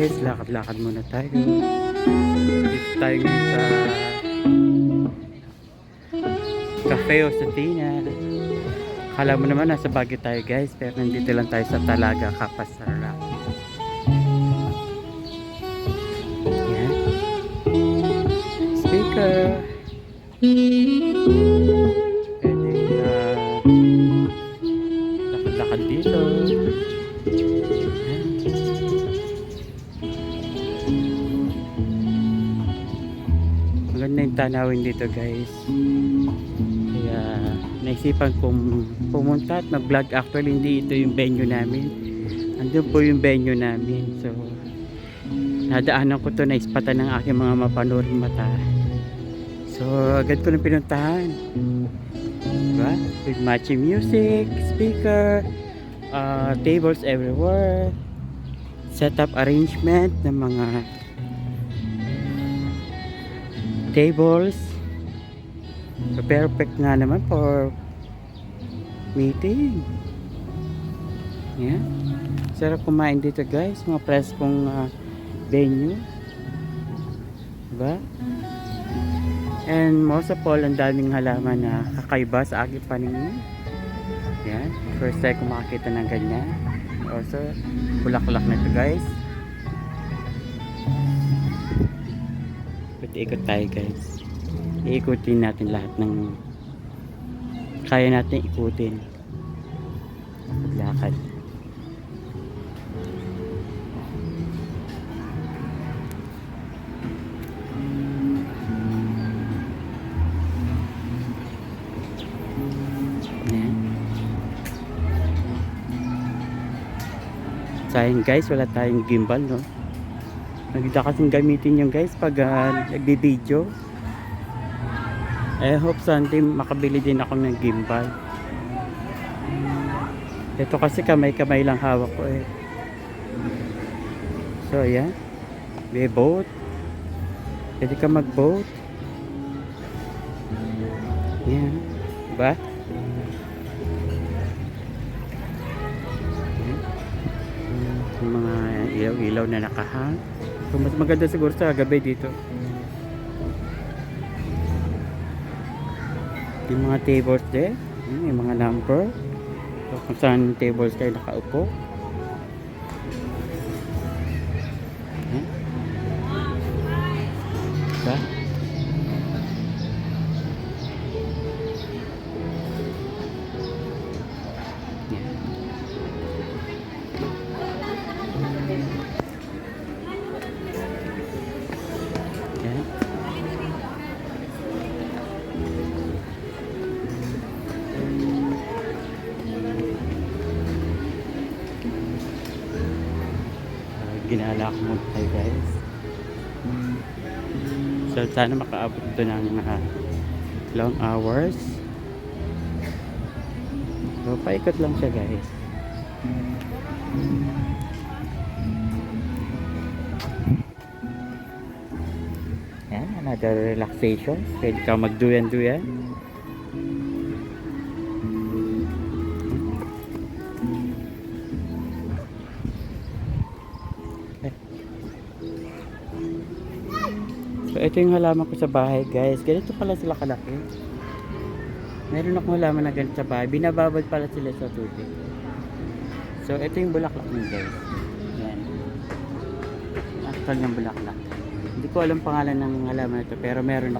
guys, lakad-lakad muna tayo. Dito tayo ngayon sa Cafe Osatina. Kala mo naman nasa Baguio tayo guys, pero nandito lang tayo sa Talaga, Kapasarla. Yan. Speaker. Pwede lakad-lakad dito. Yan. Maganda yung tanawin dito guys. Kaya naisipan kong pumunta at mag-vlog. Actually hindi ito yung venue namin. Andun po yung venue namin. So nadaanan ko to, naispatan ng aking mga mapanuring mata. So agad ko na pinuntahan. Diba? With matching music, speaker, tables everywhere, setup arrangement ng mga tables. So, perfect nga naman for meeting. Yan. Sarap kumain dito guys. Mga preskong venue. Diba? And most of all, ang daming halaman na kakaiba sa aking paningin. Yan. First time ko makakita ng ganyan. Also, bulaklak na ito guys. Ikot tayo guys. Iikutin natin lahat ng kaya natin ikutin. Lakad. Sayang guys, wala tayong gimbal, no? Nagda kasing gamitin yung guys pag nagbi-video. I hope Sunday makabili din ako ng gimbal. Ito kasi kamay-kamay lang hawak ko eh. So ayan, may boat. Pwede ka mag-boat. Yan, diba? Yung mga ilaw-ilaw na nakahang. So mas maganda siguro sa gabi dito. Yung mga tables din, yung mga number. So kung saan tables kayo nakaupo. Diba? Ginala ko muna tayo guys. So sana makaabot ito ng long hours. So paikot lang siya guys. Yan, another relaxation. Pwede ka magduyan-duyan. So ito yung halaman ko sa bahay guys. Ganito pala sila kalaki. Meron akong halaman na ganito sa bahay. Binababad pala sila sa tubig. So ito yung bulaklak ng guys. Yan. Actual ng bulaklak. Hindi ko alam pangalan ng halaman ito, pero meron ako.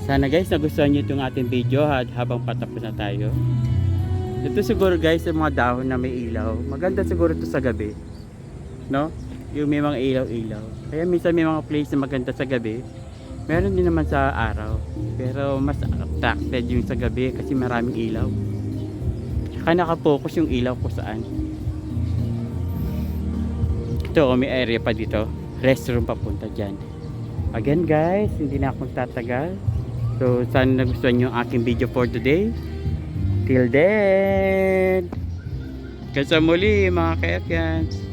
Sana guys nagustuhan nyo itong ating video habang patapos na tayo. Ito siguro guys yung mga dahon na may ilaw. Maganda siguro ito sa gabi. No? Yung may mga ilaw-ilaw. Kaya minsan may mga place na maganda sa gabi. Meron din naman sa araw. Pero mas attracted yung sa gabi kasi maraming ilaw. Tsaka nakapokus yung ilaw ko saan. Ito may area pa dito. Restroom papunta dyan. Again guys, hindi na ako magtatagal. So sana nagustuhan nyo ang aking video for today. Till then, hanggang sa muli mga ka-F-Yans.